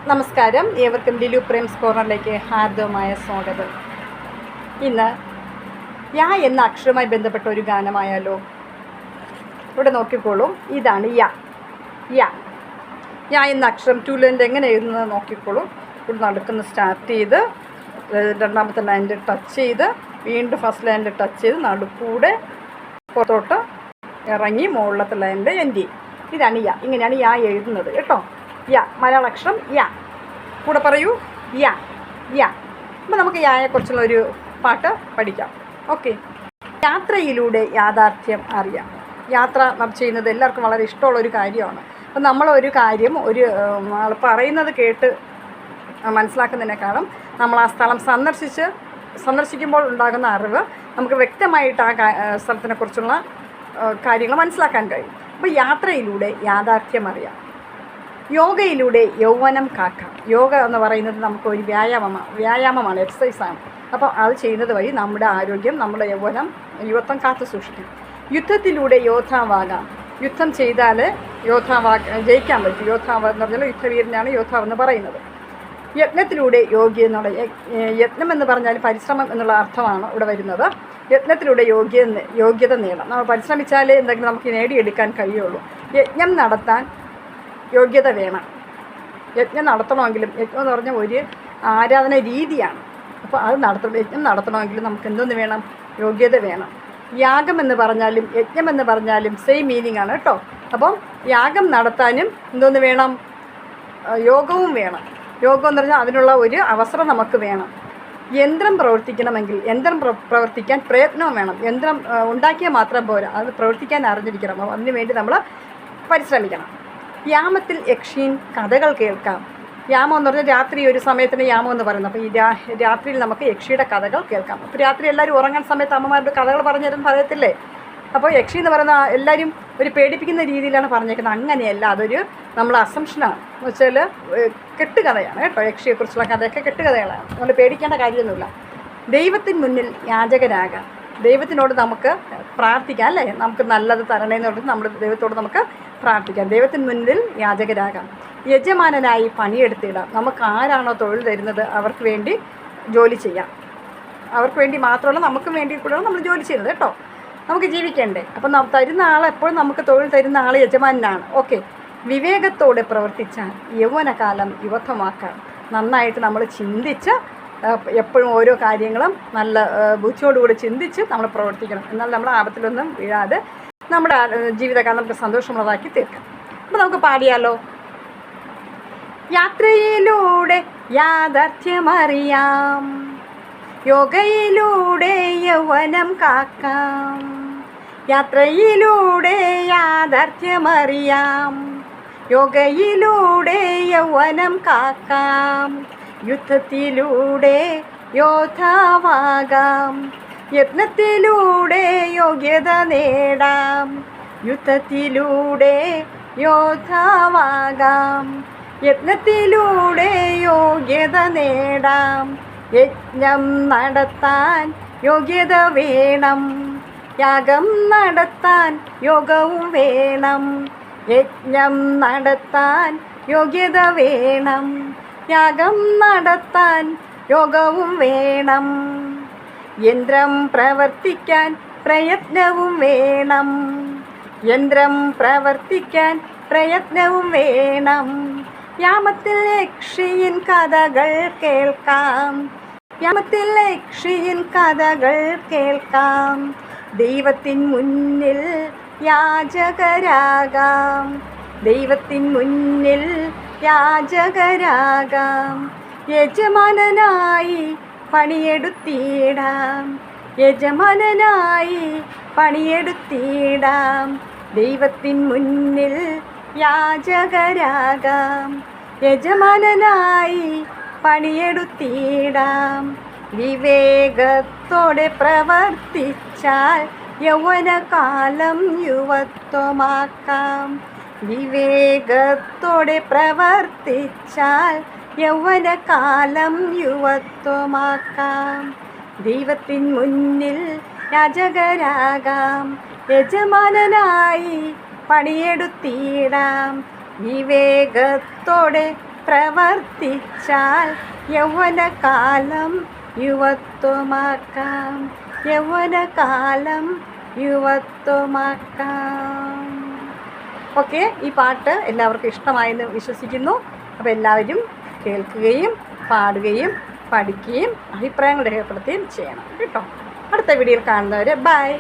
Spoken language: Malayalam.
നമസ്കാരം, ഏവർക്കും ലിലു പ്രേംസ് കോർണറിലേക്ക് ഹാർദവമായ സ്വാഗതം. ഇന്ന് യാ എന്ന അക്ഷരവുമായി ബന്ധപ്പെട്ട ഒരു ഗാനമായാലോ? ഇവിടെ നോക്കിക്കോളൂ, ഇതാണ് യാ. യാ യാ എന്ന അക്ഷരം ടൂലൻ്റ് എങ്ങനെ എഴുതുന്നത് നോക്കിക്കോളൂ. ഇവിടെ നടക്കുന്ന സ്റ്റാർട്ട് ചെയ്ത് രണ്ടാമത്തെ ലൈനിൽ ടച്ച് ചെയ്ത് വീണ്ടും ഫസ്റ്റ് ലൈനിൽ ടച്ച് ചെയ്ത് നടുക്കൂടെ പുറത്തോട്ട് ഇറങ്ങി മുകളിലത്തെ ലൈനിൽ എൻഡ് ചെയ്യും. ഇതാണ് യാ. ഇങ്ങനെയാണ് യാ എഴുതുന്നത് കേട്ടോ. യാ, മലയാള അക്ഷരം യാ. കൂടെ പറയൂ, യാ യാ. അപ്പോൾ നമുക്ക് യായെക്കുറിച്ചുള്ള ഒരു പാട്ട് പഠിക്കാം. ഓക്കെ. യാത്രയിലൂടെ യാഥാർത്ഥ്യം അറിയാം. യാത്ര ചെയ്യുന്നത് എല്ലാവർക്കും വളരെ ഇഷ്ടമുള്ളൊരു കാര്യമാണ്. അപ്പം നമ്മളൊരു കാര്യം ആൾ പറയുന്നത് കേട്ട് മനസ്സിലാക്കുന്നതിനേക്കാളും നമ്മൾ ആ സ്ഥലം സന്ദർശിക്കുമ്പോൾ ഉണ്ടാകുന്ന അറിവ് നമുക്ക് വ്യക്തമായിട്ട് ആ സ്ഥലത്തിനെക്കുറിച്ചുള്ള കാര്യങ്ങൾ മനസ്സിലാക്കാൻ കഴിയും. അപ്പോൾ യാത്രയിലൂടെ യാഥാർത്ഥ്യം അറിയാം. യോഗയിലൂടെ യൗവനം കാക്കാം. യോഗ എന്ന് പറയുന്നത് നമുക്കൊരു വ്യായാമമാണ്, എക്സസൈസാണ്. അപ്പോൾ അത് ചെയ്യുന്നത് വഴി നമ്മുടെ ആരോഗ്യം, നമ്മുടെ യുവത്വം കാത്തു സൂക്ഷിക്കും. യുദ്ധത്തിലൂടെ യോദ്ധാവാകാം. യുദ്ധം ചെയ്താൽ ജയിക്കാൻ പറ്റും. യോദ്ധാവ് എന്ന് പറഞ്ഞാൽ യുദ്ധവീരനാണ് യോദ്ധാവ് എന്ന് പറയുന്നത്. യജ്ഞത്തിലൂടെ യജ്ഞം എന്ന് പറഞ്ഞാൽ പരിശ്രമം എന്നുള്ള അർത്ഥമാണ് ഇവിടെ വരുന്നത്. യജ്ഞത്തിലൂടെ യോഗ്യത നേടാം. നമ്മൾ പരിശ്രമിച്ചാലേ എന്തെങ്കിലും നമുക്ക് നേടിയെടുക്കാൻ കഴിയുള്ളൂ. യജ്ഞം നടത്താൻ യോഗ്യത വേണം. യജ്ഞം നടത്തണമെങ്കിലും, യജ്ഞം എന്ന് പറഞ്ഞാൽ ഒരു ആരാധന രീതിയാണ്. അപ്പോൾ യജ്ഞം നടത്തണമെങ്കിലും നമുക്ക് എന്തൊന്ന് വേണം? യോഗ്യത വേണം. യാഗം എന്ന് പറഞ്ഞാലും യജ്ഞം എന്ന് പറഞ്ഞാലും സെയിം മീനിങ് ആണ് കേട്ടോ. അപ്പം യാഗം നടത്താനും എന്തോന്ന് വേണം? യോഗവും വേണം. യോഗം എന്ന് പറഞ്ഞാൽ അതിനുള്ള ഒരു അവസരം നമുക്ക് വേണം. യന്ത്രം പ്രവർത്തിക്കണമെങ്കിൽ പ്രവർത്തിക്കാൻ പ്രയത്നവും വേണം. യന്ത്രം ഉണ്ടാക്കിയാൽ മാത്രം പോരാ, അത് പ്രവർത്തിക്കാൻ അറിഞ്ഞിരിക്കണം. അപ്പോൾ അതിനു വേണ്ടി നമ്മൾ പരിശ്രമിക്കണം. യാമത്തിൽ യക്ഷീൻ കഥകൾ കേൾക്കാം. യാമം എന്ന് പറഞ്ഞാൽ രാത്രി ഒരു സമയത്തിന് യാമം എന്ന് പറയുന്നത്. അപ്പോൾ ഈ രാത്രിയിൽ നമുക്ക് യക്ഷിയുടെ കഥകൾ കേൾക്കാം. അപ്പോൾ രാത്രി എല്ലാവരും ഉറങ്ങാൻ സമയത്ത് അമ്മമാരുടെ കഥകൾ പറഞ്ഞു പറയത്തില്ലേ? അപ്പോൾ യക്ഷി എന്ന് പറയുന്ന എല്ലാവരും ഒരു പേടിപ്പിക്കുന്ന രീതിയിലാണ് പറഞ്ഞേക്കുന്നത്. അങ്ങനെയല്ല, അതൊരു നമ്മളെ അസംഷനാണ്. എന്ന് വെച്ചാൽ കെട്ടുകഥയാണ് കേട്ടോ. യക്ഷിയെക്കുറിച്ചുള്ള കഥയൊക്കെ കെട്ടുകഥകളാണ്. നമ്മൾ പേടിക്കേണ്ട കാര്യമൊന്നുമില്ല. ദൈവത്തിന് മുന്നിൽ യാചകരാകാം. ദൈവത്തിനോട് നമുക്ക് പ്രാർത്ഥിക്കാം അല്ലേ? നമുക്ക് നല്ലത് തരണേന്ന് പറഞ്ഞിട്ട് നമ്മുടെ ദൈവത്തോട് നമുക്ക് പ്രാർത്ഥിക്കാം. ദൈവത്തിന് മുന്നിൽ യാചകരാകാം. യജമാനനായി പണിയെടുത്തിടാം. നമുക്ക് ആരാണോ തൊഴിൽ തരുന്നത് അവർക്ക് വേണ്ടി ജോലി ചെയ്യാം. അവർക്ക് വേണ്ടി മാത്രമല്ല, നമുക്ക് വേണ്ടി കൂടെയാണ് നമ്മൾ ജോലി ചെയ്യുന്നത് കേട്ടോ. നമുക്ക് ജീവിക്കണ്ടേ? അപ്പം തരുന്ന ആൾ എപ്പോഴും നമുക്ക് തൊഴിൽ തരുന്ന ആൾ യജമാനാണ്. ഓക്കെ. വിവേകത്തോടെ പ്രവർത്തിച്ചാൽ യൗവനകാലം യുവത്വമാക്കാം. നന്നായിട്ട് നമ്മൾ ചിന്തിച്ച് എപ്പോഴും ഓരോ കാര്യങ്ങളും നല്ല ബുദ്ധിയോടുകൂടി ചിന്തിച്ച് നമ്മൾ പ്രവർത്തിക്കണം. എന്നാൽ നമ്മൾ ആപത്തിലൊന്നും വീഴാതെ നമ്മുടെ ജീവിതകാലം നമുക്ക് സന്തോഷമുള്ളതാക്കി തീർക്കാം. അപ്പോൾ നമുക്ക് പാടിയാലോ? യാത്രയിലൂടെ യാഥാർത്ഥ്യമറിയാം, യോഗയിലൂടെ യൗവനം കാക്കാം. യാത്രയിലൂടെ യാഥാർത്ഥ്യമറിയാം, യോഗയിലൂടെ യൗവനം കാക്കാം. യുദ്ധത്തിലൂടെ യോദ്ധാവാകാം. യജ്ഞത്തിലൂടെ യോഗ്യത നേടാം. യുദ്ധത്തിലൂടെ യോദ്ധാവാകാം. യജ്ഞത്തിലൂടെ യോഗ്യത നേടാം. യജ്ഞം നടത്താൻ യോഗ്യത വേണം. യാഗം നടത്താൻ യോഗവും വേണം. യജ്ഞം നടത്താൻ യോഗ്യത വേണം. യാഗം നടത്താൻ യോഗവും വേണം. യന്ത്രം പ്രവർത്തിക്കാൻ പ്രയത്നവും വേണം. യന്ത്രം പ്രവർത്തിക്കാൻ പ്രയത്നവും വേണം. യാമത്തിൽ യക്ഷിയിൻ കഥകൾ കേൾക്കാം. യാമത്തിൽ യക്ഷിയിൻ കഥകൾ കേൾക്കാം. ദൈവത്തിൻ മുന്നിൽ യാചകരാകാം. ദൈവത്തിൻ മുന്നിൽ യാചകരാകാം. യജമാനനായി പണിയെടുത്തിടാം. യജമാനനായി പണിയെടുത്തിടാം. ദൈവത്തിൻ മുന്നിൽ യാചകരാകാം. യജമാനനായി പണിയെടുത്തിടാം. വിവേകത്തോടെ പ്രവർത്തിച്ചാൽ യൗവനകാലം യുവത്വമാക്കാം. വിവേകത്തോടെ പ്രവർത്തിച്ചാൽ യൗവനകാലം യുവത്വമാക്കാം. ദൈവത്തിൻ മുന്നിൽ യാചകരാകാം. യജമാനനായി പണിയെടുത്തിടാം. വിവേകത്തോടെ പ്രവർത്തിച്ചാൽ യൗവനകാലം യുവത്വമാക്കാം, യൗവനകാലം യുവത്വമാക്കാം. ഓക്കെ, ഈ പാട്ട് എല്ലാവർക്കും ഇഷ്ടമായെന്ന് വിശ്വസിക്കുന്നു. അപ്പോൾ എല്ലാവരും കേൾക്കുകയും പാടുകയും പഠിക്കുകയും അഭിപ്രായങ്ങൾ രേഖപ്പെടുത്തുകയും ചെയ്യണം കേട്ടോ. അടുത്ത വീഡിയോയിൽ കാണുന്നവരെ ബൈ.